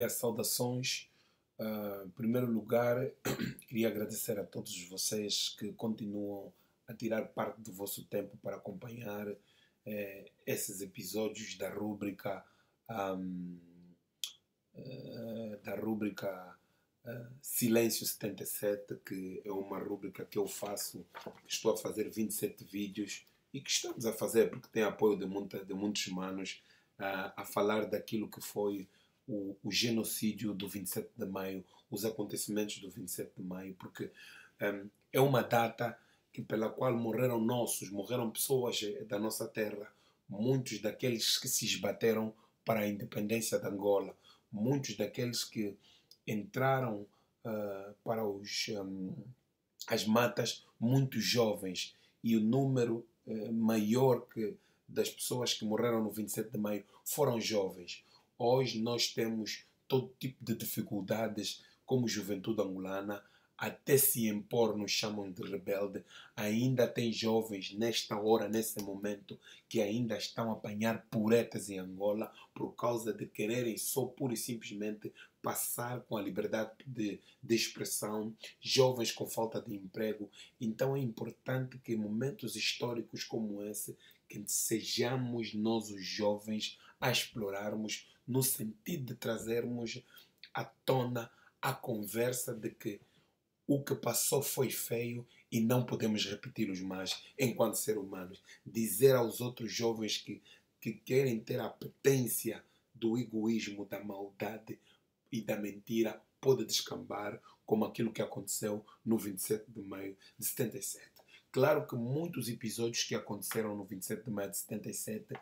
Saudações. Em primeiro lugar, queria agradecer a todos vocês que continuam a tirar parte do vosso tempo para acompanhar esses episódios da rúbrica ahm, Silêncio 77, que é uma rúbrica que eu faço. Estou a fazer 27 vídeos e que estamos a fazer porque tem apoio de muitos manos a falar daquilo que foi o genocídio do 27 de maio, os acontecimentos do 27 de maio, porque é uma data pela qual morreram pessoas da nossa terra, muitos daqueles que se esbateram para a independência de Angola, muitos daqueles que entraram para as matas muito jovens, e o número maior das pessoas que morreram no 27 de maio foram jovens. Hoje nós temos todo tipo de dificuldades como juventude angolana, até se impor nos chamam de rebelde. Ainda tem jovens nesta hora, nesse momento, que ainda estão a apanhar puretas em Angola por causa de quererem só pura e simplesmente passar com a liberdade de expressão, jovens com falta de emprego. Então é importante que em momentos históricos como esse, que sejamos nós os jovens a explorarmos no sentido de trazermos à tona a conversa de que o que passou foi feio e não podemos repeti-los mais enquanto seres humanos. Dizer aos outros jovens que querem ter a potência do egoísmo, da maldade e da mentira pode descambar como aquilo que aconteceu no 27 de maio de 77. Claro que muitos episódios que aconteceram no 27 de maio de 77,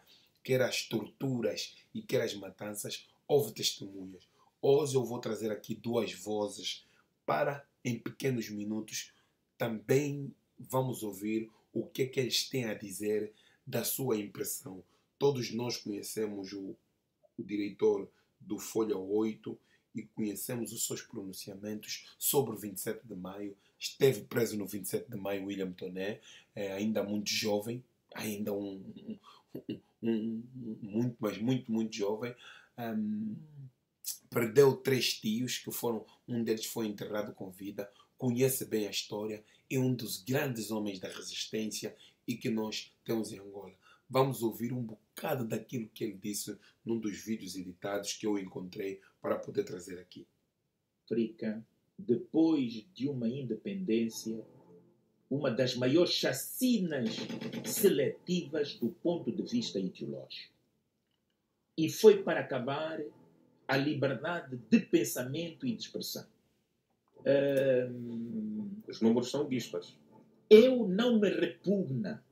quer as torturas e quer as matanças, houve testemunhas. Hoje eu vou trazer aqui duas vozes para, em pequenos minutos, também vamos ouvir o que é que eles têm a dizer da sua impressão. Todos nós conhecemos o diretor do Folha 8 e conhecemos os seus pronunciamentos sobre o 27 de maio. Esteve preso no 27 de maio William Toné, ainda muito jovem, ainda muito, mas muito jovem. Um, Perdeu três tios, um deles foi enterrado com vida, conhece bem a história, é um dos grandes homens da resistência e que nós temos em Angola. Vamos ouvir um bocado daquilo que ele disse num dos vídeos editados que eu encontrei para poder trazer aqui. África, depois de uma independência, uma das maiores chacinas seletivas do ponto de vista ideológico. E foi para acabar a liberdade de pensamento e de expressão. Os números são dispares. Eu não me repugna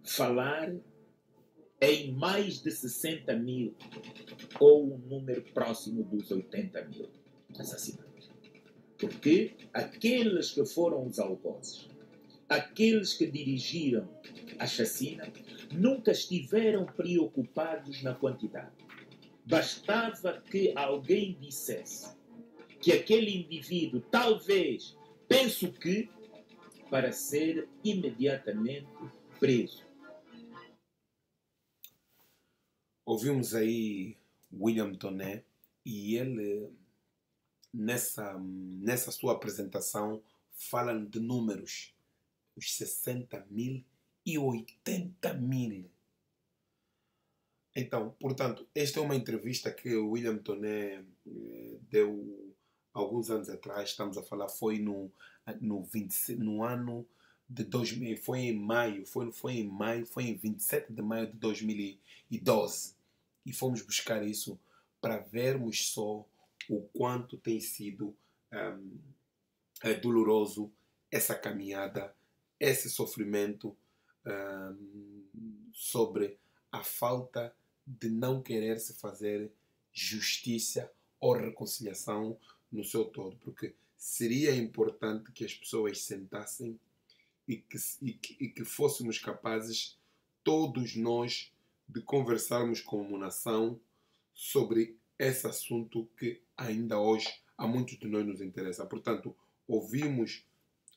falar em mais de 60 mil ou um número próximo dos 80 mil assassinatos. Porque aqueles que foram os algozes, aqueles que dirigiram a chacina, nunca estiveram preocupados na quantidade. Bastava que alguém dissesse que aquele indivíduo talvez, penso que, para ser imediatamente preso. Ouvimos aí William Toné e ele, nessa sua apresentação, fala de números, os 60 mil e 80 mil. Então, portanto, esta é uma entrevista que o William Toné deu alguns anos atrás. Estamos a falar, foi no ano de 2000, foi em maio, foi em 27 de maio de 2012. E fomos buscar isso para vermos só o quanto tem sido doloroso essa caminhada, esse sofrimento sobre a falta de não querer se fazer justiça ou reconciliação no seu todo, porque seria importante que as pessoas sentassem e que fôssemos capazes, todos nós, de conversarmos como nação sobre esse assunto que ainda hoje a muitos de nós nos interessa. Portanto, ouvimos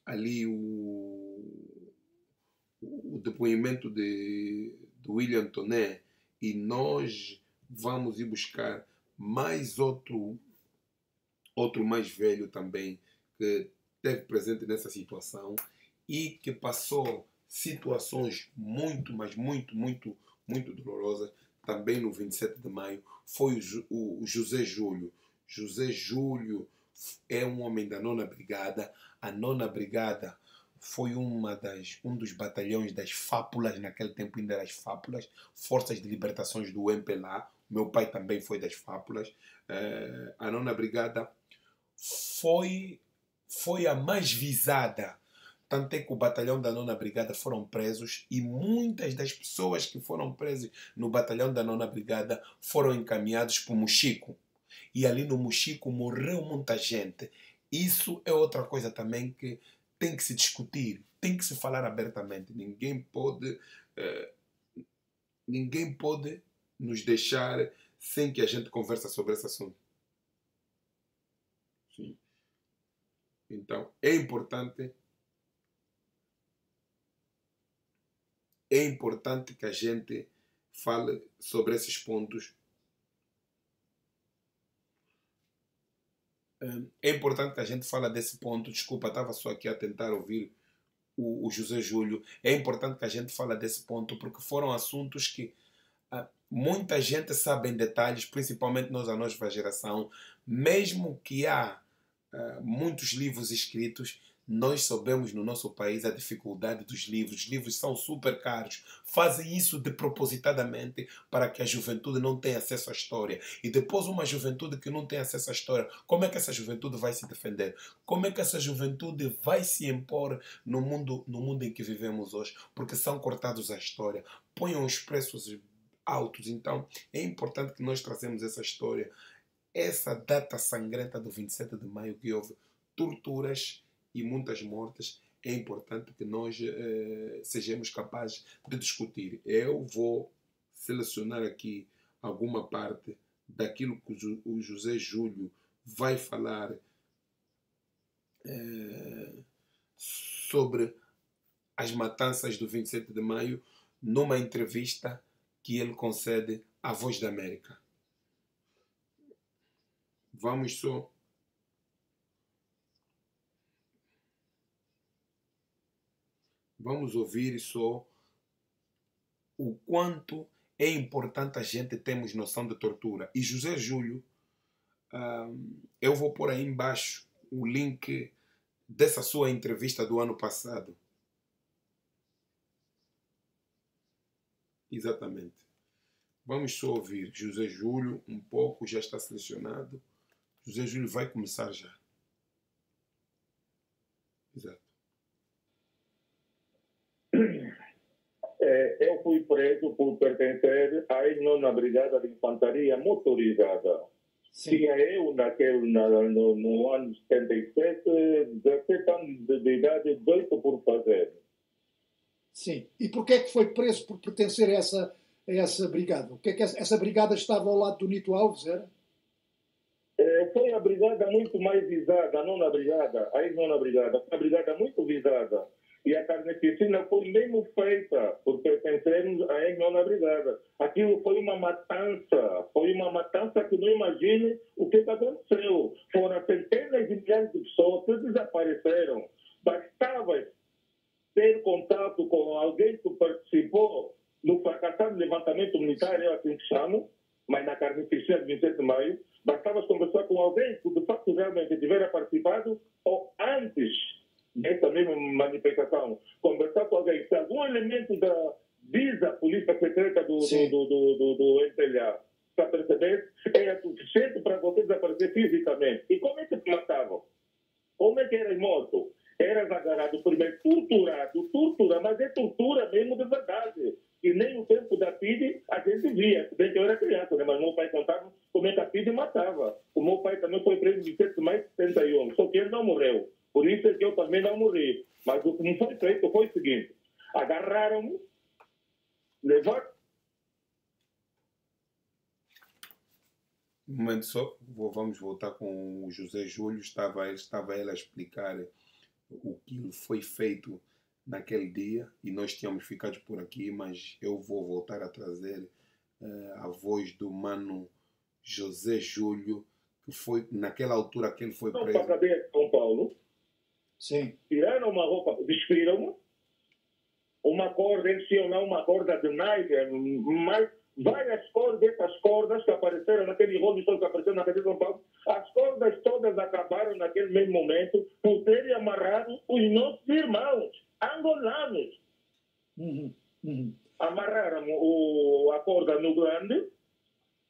ali o depoimento de William Toné e nós vamos ir buscar mais outro mais velho também que esteve presente nessa situação e que passou situações muito, mas muito dolorosas também no 27 de maio, foi o José Júlio. José Júlio é um homem da 9ª Brigada. A 9ª Brigada foi um dos batalhões das Fápulas, naquele tempo ainda eram as Fápulas, Forças de Libertações do MPLA. Meu pai também foi das Fápulas. A 9ª Brigada foi a mais visada. Tanto é que o batalhão da 9ª Brigada foram presos e muitas das pessoas que foram presas no batalhão da 9ª Brigada foram encaminhados para o Mochico. E ali no Mochico morreu muita gente. Isso é outra coisa também que tem que se discutir, tem que se falar abertamente. Ninguém pode nos deixar sem que a gente converse sobre esse assunto. Sim. Então, é importante que a gente fale sobre esses pontos. É importante que a gente fale desse ponto. Desculpa, estava só aqui a tentar ouvir o José Júlio. É importante que a gente fale desse ponto porque foram assuntos que muita gente sabe em detalhes, principalmente nós, a nova geração. Mesmo que há muitos livros escritos, nós sabemos no nosso país a dificuldade dos livros. Os livros são super caros. Fazem isso propositadamente para que a juventude não tenha acesso à história. E depois uma juventude que não tem acesso à história, como é que essa juventude vai se defender? Como é que essa juventude vai se impor no mundo em que vivemos hoje? Porque são cortados à história. Ponham os preços altos. Então é importante que nós trazemos essa história. Essa data sangrenta do 27 de maio que houve torturas e muitas mortes, é importante que nós sejamos capazes de discutir. Eu vou selecionar aqui alguma parte daquilo que o José Júlio vai falar sobre as matanças do 27 de maio numa entrevista que ele concede à Voz da América. Vamos ouvir só o quanto é importante a gente termos noção de tortura. E José Júlio, eu vou pôr aí embaixo o link dessa sua entrevista do ano passado. Exatamente. Vamos só ouvir José Júlio um pouco, já está selecionado. José Júlio vai começar já. Exato. Eu fui preso por pertencer à 9ª Brigada de Infantaria Motorizada. Sim. Tinha eu, no ano 77, 17 anos de idade, 18 por fazer. Sim. E porquê é que foi preso por pertencer a essa brigada? O que é que essa brigada estava ao lado do Nito Alves, era? Foi a brigada muito mais visada, a 9ª Brigada, a 9ª Brigada, foi a brigada muito visada. E a carnificina foi mesmo feita por pertencermos à 9ª Brigada. Aquilo foi uma matança que não imagine o que aconteceu. Foram centenas de milhares de pessoas que desapareceram. Bastava ter contato com alguém que participou no fracassado levantamento militar, eu assim que chamo, mas na carnificina de 27 de maio, bastava conversar com alguém que de facto realmente tivera participado ou antes dessa mesma manifestação, conversar com alguém, se algum elemento diz a polícia secreta do MPLA, para perceber, era suficiente para você desaparecer fisicamente. E como é que te matavam? Como é que eras morto? Eras agarrado primeiro, torturado, mas é tortura mesmo de verdade. E nem o tempo da PIDE a gente via, se bem que eu era criança, né? Mas meu pai contava como é que a PIDE matava. O meu pai também foi preso em 27 de maio de 71, só que ele não morreu. Por isso é que eu também não morri. Mas o que me foi feito foi o seguinte: agarraram-me, levaram. Um momento só, vamos voltar com o José Júlio. Estava ele a explicar o que foi feito naquele dia e nós tínhamos ficado por aqui, mas eu vou voltar a trazer a voz do Mano José Júlio, que foi, naquela altura que ele foi Não, para preso. a cadeia de São Paulo, Sim. tiraram uma roupa, despiram-me, uma corda, eles tinham lá uma corda de nylon, mas várias cordas, essas cordas que apareceram naquele rolo que apareceu na cadeia de São Paulo, as cordas todas acabaram naquele mesmo momento por terem amarrado os nossos irmãos angolanos. Uhum. Uhum. Amarraram a corda no grande,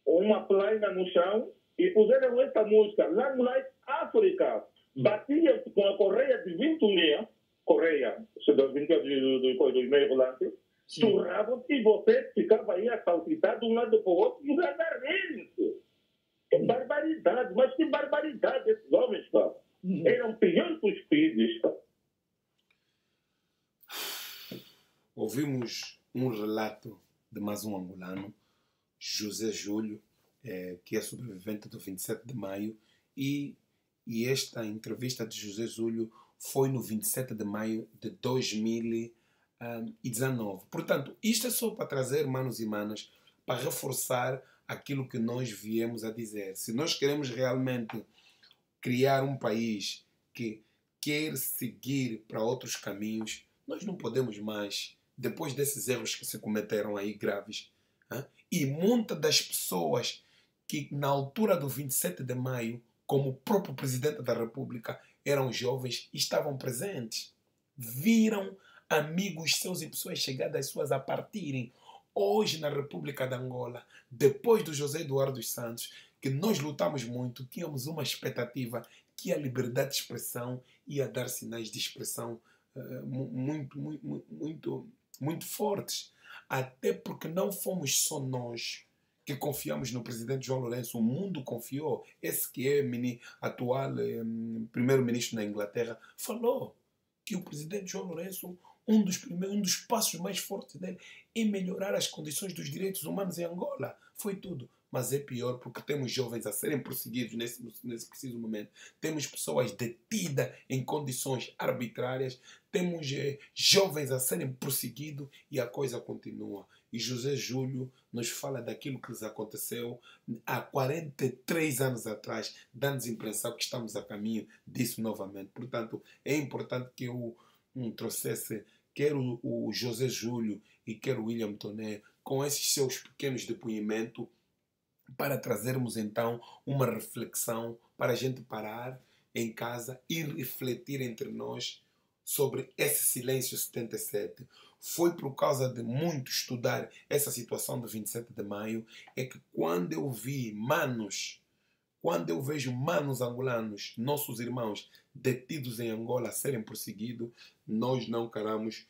uma plaina no chão e puseram essa música, Long Life Africa. Batiam com a correia de 21, correia, dos 22 dos meios volantes, Sim. surravam e você ficava aí a saltitar de um lado para o outro e rir-se. Que barbaridade, mas que barbaridade esses homens, pá. Uhum. Eram piores que os filhos, pá. Ouvimos um relato de mais um angolano, José Júlio, que é sobrevivente do 27 de maio, e esta entrevista de José Júlio foi no 27 de maio de 2019. Portanto, isto é só para trazer, manos e manas, para reforçar aquilo que nós viemos a dizer. Se nós queremos realmente criar um país que quer seguir para outros caminhos, nós não podemos mais, depois desses erros que se cometeram aí graves, e muitas das pessoas que na altura do 27 de maio, como o próprio presidente da República, eram jovens e estavam presentes, viram amigos seus e pessoas chegadas suas a partirem. Hoje na República de Angola, depois do José Eduardo dos Santos, que nós lutamos muito, tínhamos uma expectativa que a liberdade de expressão ia dar sinais de expressão muito fortes. Até porque não fomos só nós que confiamos no presidente João Lourenço, o mundo confiou. Esse que é atual primeiro-ministro na Inglaterra falou que o presidente João Lourenço, um dos passos mais fortes dele é melhorar as condições dos direitos humanos em Angola. Foi tudo. Mas é pior porque temos jovens a serem perseguidos nesse preciso momento. Temos pessoas detidas em condições arbitrárias. Temos jovens a serem perseguidos e a coisa continua. E José Júlio nos fala daquilo que lhes aconteceu há 43 anos atrás, dando-nos a impressão que estamos a caminho disso novamente. Portanto, é importante que eu trouxesse quer o José Júlio e quer o William Toné com esses seus pequenos depoimentos para trazermos então uma reflexão para a gente parar em casa e refletir entre nós sobre esse silêncio 77. Foi por causa de muito estudar essa situação do 27 de maio é que quando eu vejo manos angolanos, nossos irmãos detidos em Angola a serem perseguidos, nós não caramos,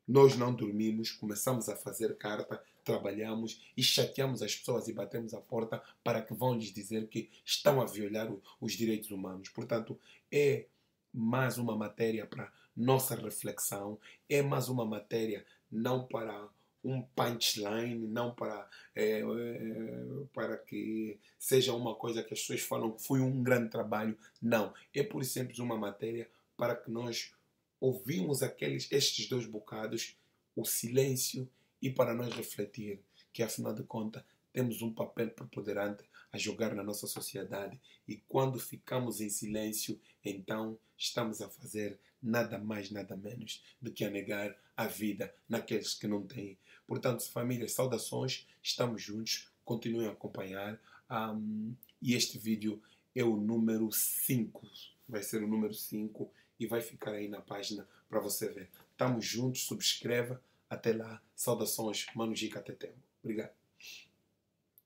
nós não dormimos, começamos a fazer carta, trabalhamos e chateamos as pessoas e batemos a porta para que vão lhes dizer que estão a violar os direitos humanos. Portanto, é mais uma matéria para nossa reflexão, é mais uma matéria não para um punchline, não para que seja uma coisa que as pessoas falam que foi um grande trabalho. Não, é por e simples uma matéria para que nós ouvimos estes dois bocados, o silêncio, e para nós refletir que, afinal de contas, temos um papel preponderante a jogar na nossa sociedade e quando ficamos em silêncio, então estamos a fazer nada mais, nada menos do que a negar a vida naqueles que não têm. Portanto, família, saudações, estamos juntos, continuem a acompanhar e este vídeo é o número 5, vai ser o número 5 e vai ficar aí na página para você ver. Estamos juntos, subscreva. Até lá, saudações, Mano Gica Tetembo. Obrigado.